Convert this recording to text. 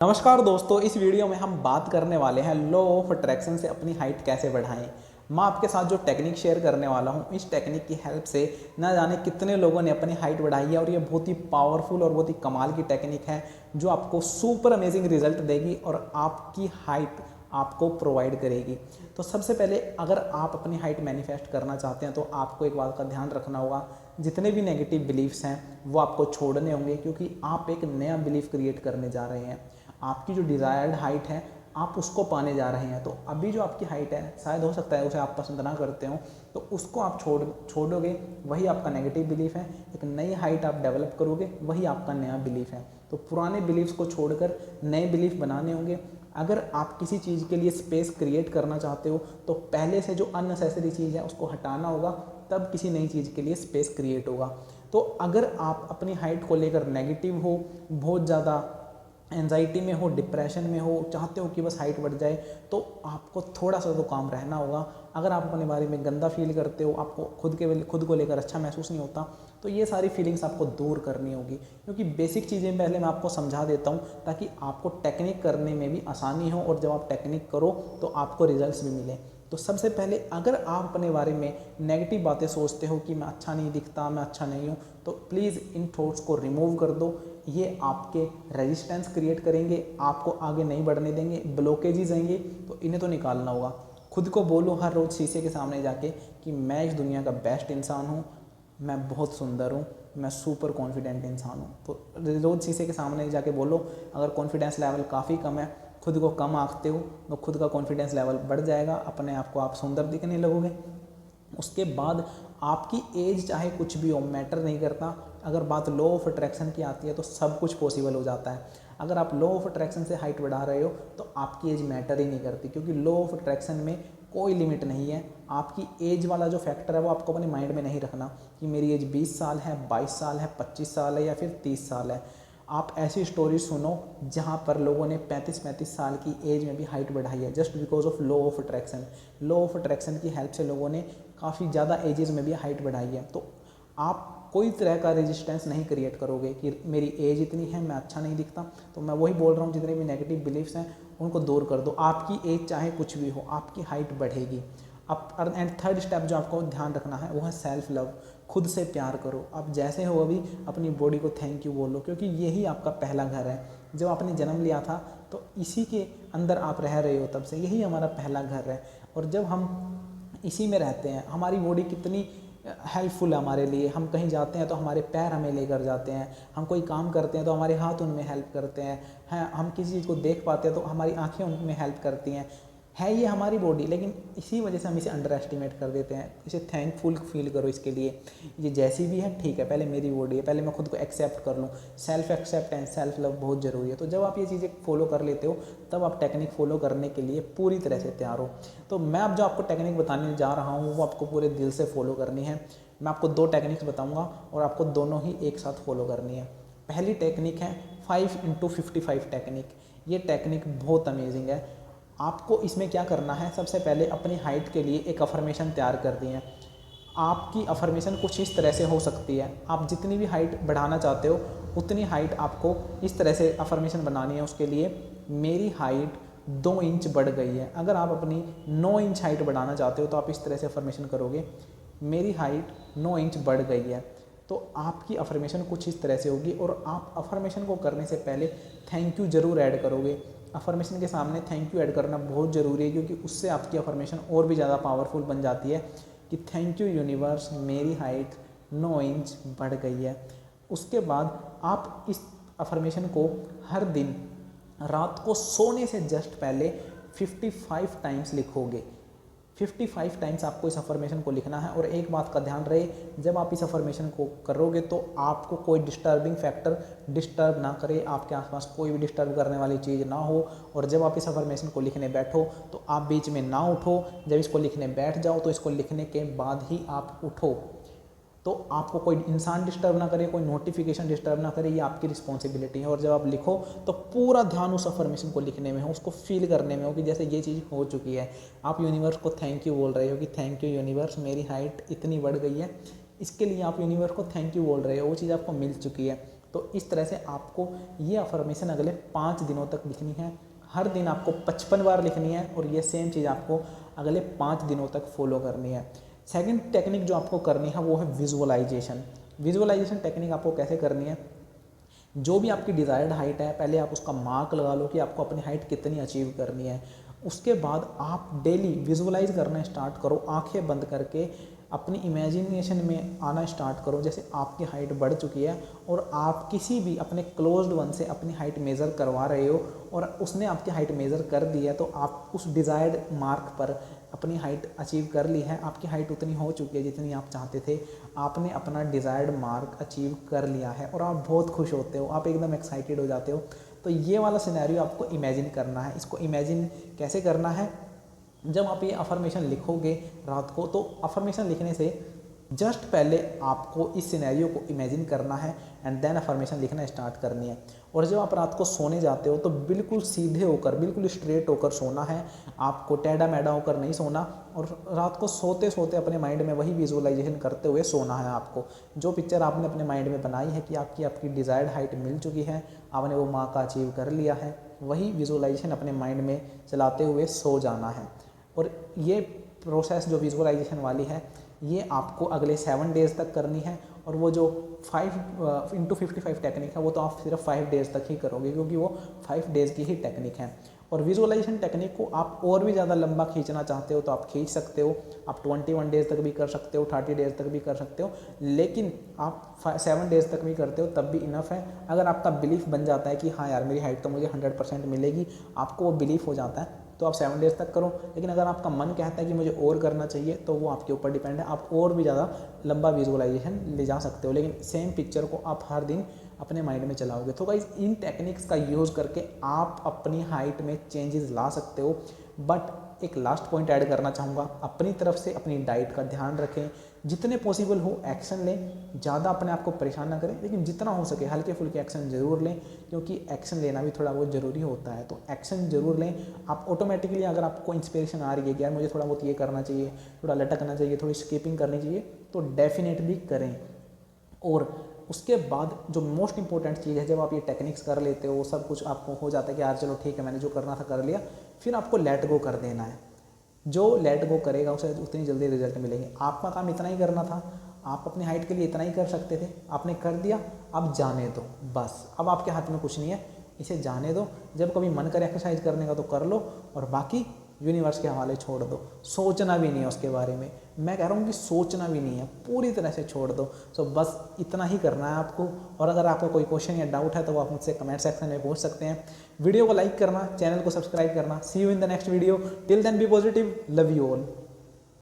नमस्कार दोस्तों, इस वीडियो में हम बात करने वाले हैं लॉ ऑफ अट्रैक्शन से अपनी हाइट कैसे बढ़ाएं। मैं आपके साथ जो टेक्निक शेयर करने वाला हूं, इस टेक्निक की हेल्प से ना जाने कितने लोगों ने अपनी हाइट बढ़ाई है और ये बहुत ही पावरफुल और बहुत ही कमाल की टेक्निक है जो आपको सुपर अमेजिंग रिजल्ट देगी और आपकी हाइट आपको प्रोवाइड करेगी। तो सबसे पहले अगर आप अपनी हाइट मैनिफेस्ट करना चाहते हैं तो आपको एक बात का ध्यान रखना होगा, जितने भी नेगेटिव बिलीफ्स हैं वो आपको छोड़ने होंगे, क्योंकि आप एक नया बिलीफ क्रिएट करने जा रहे हैं। आपकी जो डिज़ायर्ड हाइट है आप उसको पाने जा रहे हैं। तो अभी जो आपकी हाइट है शायद हो सकता है उसे आप पसंद ना करते हो, तो उसको आप छोड़ोगे, वही आपका नेगेटिव बिलीफ है। एक नई हाइट आप डेवलप करोगे, वही आपका नया बिलीफ है। तो पुराने बिलीफ्स को छोड़कर नए बिलीफ बनाने होंगे। अगर आप किसी चीज़ के लिए स्पेस क्रिएट करना चाहते हो तो पहले से जो अननेसेसरी चीज़ है उसको हटाना होगा, तब किसी नई चीज़ के लिए स्पेस क्रिएट होगा। तो अगर आप अपनी हाइट को लेकर नेगेटिव हो, बहुत ज़्यादा एंजाइटी में हो, डिप्रेशन में हो, चाहते हो कि बस हाइट बढ़ जाए, तो आपको थोड़ा सा तो काम रहना होगा। अगर आप अपने बारे में गंदा फील करते हो, आपको खुद को लेकर अच्छा महसूस नहीं होता, तो ये सारी फीलिंग्स आपको दूर करनी होगी। क्योंकि बेसिक चीज़ें पहले मैं आपको समझा देता हूँ ताकि आपको टेक्निक करने में भी आसानी हो और जब आप टेक्निक करो तो आपको रिजल्ट्स भी मिलें। तो सबसे पहले अगर आप अपने बारे में नेगेटिव बातें सोचते हो कि मैं अच्छा नहीं दिखता, मैं अच्छा नहीं हूँ, तो प्लीज़ इन थॉट्स को रिमूव कर दो। ये आपके रेजिस्टेंस क्रिएट करेंगे, आपको आगे नहीं बढ़ने देंगे, ब्लॉकेजेस आएंगे, तो इन्हें तो निकालना होगा। खुद को बोलो हर रोज़ शीशे के सामने जाके कि मैं इस दुनिया का बेस्ट इंसान हूँ, मैं बहुत सुंदर हूँ, मैं सुपर कॉन्फिडेंट इंसान हूँ। तो रोज़ शीशे के सामने जाके बोलो। अगर कॉन्फिडेंस लेवल काफ़ी कम है, खुद को कम आंकते हो, तो खुद का कॉन्फिडेंस लेवल बढ़ जाएगा, अपने आप को आप सुंदर दिखने लगोगे। उसके बाद आपकी एज चाहे कुछ भी हो, मैटर नहीं करता। अगर बात लॉ ऑफ अट्रैक्शन की आती है तो सब कुछ पॉसिबल हो जाता है। अगर आप लॉ ऑफ अट्रैक्शन से हाइट बढ़ा रहे हो तो आपकी एज मैटर ही नहीं करती, क्योंकि लॉ ऑफ अट्रैक्शन में कोई लिमिट नहीं है। आपकी एज वाला जो फैक्टर है वो आपको अपने माइंड में नहीं रखना कि मेरी एज 20 साल है, 22 साल है, 25 साल है या फिर 30 साल है। आप ऐसी स्टोरी सुनो जहाँ पर लोगों ने 35-35 साल की एज में भी हाइट बढ़ाई है, just because of law of attraction. Law of attraction की हेल्प से लोगों ने काफ़ी ज़्यादा एजेस में भी हाइट बढ़ाई है। तो आप कोई तरह का रेजिस्टेंस नहीं क्रिएट करोगे कि मेरी एज इतनी है, मैं अच्छा नहीं दिखता। तो मैं वही बोल रहा हूँ, जितने भी नेगेटिव बिलीफ्स हैं उनको दूर कर दो। आपकी एज चाहे कुछ भी हो, आपकी हाइट बढ़ेगी। अब एंड थर्ड स्टेप जो आपको ध्यान रखना है वो है सेल्फ लव। खुद से प्यार करो। आप जैसे हो अभी अपनी बॉडी को थैंक यू बोलो, क्योंकि यही आपका पहला घर है। जब आपने जन्म लिया था तो इसी के अंदर आप रह रहे हो, तब से यही हमारा पहला घर है। और जब हम इसी में रहते हैं, हमारी बॉडी कितनी हेल्पफुल है हमारे लिए। हम कहीं जाते हैं तो हमारे पैर हमें लेकर जाते हैं, हम कोई काम करते हैं तो हमारे हाथ उनमें हेल्प करते हैं, हम किसी चीज़ को देख पाते हैं तो हमारी आंखें उनमें हेल्प करती हैं। है ये हमारी बॉडी, लेकिन इसी वजह से हम इसे अंडर एस्टिमेट कर देते हैं। इसे थैंकफुल फील करो इसके लिए। ये जैसी भी है ठीक है, पहले मेरी बॉडी है, पहले मैं खुद को एक्सेप्ट कर लूँ। सेल्फ एक्सेप्टेंस, सेल्फ लव बहुत ज़रूरी है। तो जब आप ये चीज़ें फॉलो कर लेते हो तब आप टेक्निक फॉलो करने के लिए पूरी तरह से तैयार हो। तो मैं अब जो आपको टेक्निक बताने जा रहा हूँ वो आपको पूरे दिल से फॉलो करनी है। मैं आपको 2 टेक्निक्स बताऊँगा और आपको दोनों ही एक साथ फॉलो करनी है। पहली टेक्निक है 5x55 टेक्निक। ये टेक्निक बहुत अमेजिंग है। आपको इसमें क्या करना है, सबसे पहले अपनी हाइट के लिए एक अफर्मेशन तैयार कर दी है। आपकी अफर्मेशन कुछ इस तरह से हो सकती है। आप जितनी भी हाइट बढ़ाना चाहते हो उतनी हाइट आपको इस तरह से अफर्मेशन बनानी है। उसके लिए मेरी हाइट 2 इंच बढ़ गई है। अगर आप अपनी 9 इंच हाइट बढ़ाना चाहते हो तो आप इस तरह से अफर्मेशन करोगे, मेरी हाइट 9 इंच बढ़ गई है। तो आपकी अफर्मेशन कुछ इस तरह से होगी। और आप अफर्मेशन को करने से पहले थैंक यू ज़रूर ऐड करोगे। अफर्मेशन के सामने थैंक यू ऐड करना बहुत ज़रूरी है, क्योंकि उससे आपकी अफर्मेशन और भी ज़्यादा पावरफुल बन जाती है कि थैंक यू यूनिवर्स, मेरी हाइट 9 इंच बढ़ गई है। उसके बाद आप इस अफर्मेशन को हर दिन रात को सोने से जस्ट पहले 55 टाइम्स लिखोगे। 55 टाइम्स आपको इस अफर्मेशन को लिखना है। और एक बात का ध्यान रहे, जब आप इस अफर्मेशन को करोगे तो आपको कोई डिस्टर्बिंग फैक्टर डिस्टर्ब ना करे, आपके आसपास कोई भी डिस्टर्ब करने वाली चीज़ ना हो। और जब आप इस अफर्मेशन को लिखने बैठो तो आप बीच में ना उठो। जब इसको लिखने बैठ जाओ तो इसको लिखने के बाद ही आप उठो। तो आपको कोई इंसान डिस्टर्ब ना करे, कोई नोटिफिकेशन डिस्टर्ब ना करे, ये आपकी रिस्पॉन्सिबिलिटी है। और जब आप लिखो तो पूरा ध्यान उस अफर्मेशन को लिखने में हो, उसको फील करने में हो कि जैसे ये चीज़ हो चुकी है। आप यूनिवर्स को थैंक यू बोल रहे हो कि थैंक यू यूनिवर्स, मेरी हाइट इतनी बढ़ गई है। इसके लिए आप यूनिवर्स को थैंक यू बोल रहे हो, वो चीज़ आपको मिल चुकी है। तो इस तरह से आपको ये अफर्मेशन अगले 5 दिनों तक लिखनी है। हर दिन आपको 55 बार लिखनी है और ये सेम चीज़ आपको अगले 5 दिनों तक फॉलो करनी है। सेकंड टेक्निक जो आपको करनी है वो है विजुअलाइजेशन। विजुअलाइजेशन टेक्निक आपको कैसे करनी है, जो भी आपकी डिज़ायर्ड हाइट है पहले आप उसका मार्क लगा लो कि आपको अपनी हाइट कितनी अचीव करनी है। उसके बाद आप डेली विजुअलाइज करना स्टार्ट करो, आंखें बंद करके अपनी इमेजिनेशन में आना स्टार्ट करो जैसे आपकी हाइट बढ़ चुकी है और आप किसी भी अपने क्लोज्ड वन से अपनी हाइट मेज़र करवा रहे हो और उसने आपकी हाइट मेज़र कर दी है, तो आप उस डिज़ायर्ड मार्क पर अपनी हाइट अचीव कर ली है। आपकी हाइट उतनी हो चुकी है जितनी आप चाहते थे, आपने अपना डिज़ायर्ड मार्क अचीव कर लिया है और आप बहुत खुश होते हो, आप एकदम एक्साइटेड हो जाते हो। तो ये वाला सिनेरियो आपको इमेजिन करना है। इसको इमेजिन कैसे करना है, जब आप ये अफर्मेशन लिखोगे रात को, तो अफर्मेशन लिखने से जस्ट पहले आपको इस सिनेरियो को इमेजिन करना है एंड देन अफर्मेशन लिखना स्टार्ट करनी है। और जब आप रात को सोने जाते हो तो बिल्कुल सीधे होकर, बिल्कुल स्ट्रेट होकर सोना है, आपको टेढ़ा मेढ़ा होकर नहीं सोना। और रात को सोते सोते अपने माइंड में वही विजुअलाइजेशन करते हुए सोना है आपको। जो पिक्चर आपने अपने माइंड में बनाई है कि आपकी डिज़ायर्ड हाइट मिल चुकी है, आपने वो मार्क का अचीव कर लिया है, वही विजुअलाइजेशन अपने माइंड में चलाते हुए सो जाना है। और ये प्रोसेस जो विजुअलाइजेशन वाली है ये आपको अगले 7 डेज़ तक करनी है। और वो जो 5x55 टेक्निक है वो तो आप सिर्फ 5 डेज़ तक ही करोगे, क्योंकि वो 5 डेज़ की ही टेक्निक है। और विजुअलाइजेशन टेक्निक को आप और भी ज़्यादा लंबा खींचना चाहते हो तो आप खींच सकते हो, आप 21 डेज़ तक भी कर सकते हो, 30 डेज़ तक भी कर सकते हो, लेकिन आप 7 डेज़ तक भी करते हो तब भी इनफ है। अगर आपका बिलीफ बन जाता है कि हाँ यार मेरी हाइट तो मुझे 100% मिलेगी, आपको वो बिलीफ हो जाता है, तो आप 7 डेज़ तक करो। लेकिन अगर आपका मन कहता है कि मुझे और करना चाहिए तो वो आपके ऊपर डिपेंड है, आप और भी ज़्यादा लंबा विजुअलाइजेशन ले जा सकते हो, लेकिन सेम पिक्चर को आप हर दिन अपने माइंड में चलाओगे। तो गाइस इन टेक्निक्स का यूज़ करके आप अपनी हाइट में चेंजेस ला सकते हो। बट एक लास्ट पॉइंट ऐड करना चाहूँगा, अपनी तरफ से अपनी डाइट का ध्यान रखें, जितने पॉसिबल हो एक्शन लें, ज़्यादा अपने आप को परेशान ना करें, लेकिन जितना हो सके हल्के फुल्के एक्शन ज़रूर लें, क्योंकि एक्शन लेना भी थोड़ा बहुत ज़रूरी होता है। तो एक्शन ज़रूर लें। आप ऑटोमेटिकली अगर आपको इंस्पिरेशन आ रही है कि यार मुझे थोड़ा बहुत ये करना चाहिए, थोड़ा लटकना चाहिए, थोड़ी स्किपिंग करनी चाहिए, तो डेफिनेटली करें। और उसके बाद जो मोस्ट इंपॉर्टेंट चीज़ है, जब आप ये टेक्निक्स कर लेते हो, सब कुछ आपको हो जाता है कि यार चलो ठीक है मैंने जो करना था कर लिया, फिर आपको लेट गो कर देना है। जो लेट गो करेगा उसे उतनी जल्दी रिजल्ट मिलेंगे। आपका काम इतना ही करना था, आप अपनी हाइट के लिए इतना ही कर सकते थे, आपने कर दिया, अब जाने दो बस। अब आपके हाथ में कुछ नहीं है, इसे जाने दो। जब कभी मन करे एक्सरसाइज करने का तो कर लो, और बाकी यूनिवर्स के हवाले छोड़ दो। सोचना भी नहीं है उसके बारे में, मैं कह रहा हूँ कि सोचना भी नहीं है, पूरी तरह से छोड़ दो। सो बस इतना ही करना है आपको। और अगर आपका कोई क्वेश्चन या डाउट है तो वो आप मुझसे कमेंट सेक्शन में पूछ सकते हैं। वीडियो को लाइक करना, चैनल को सब्सक्राइब करना। See you in the next video, till then be positive, love you all.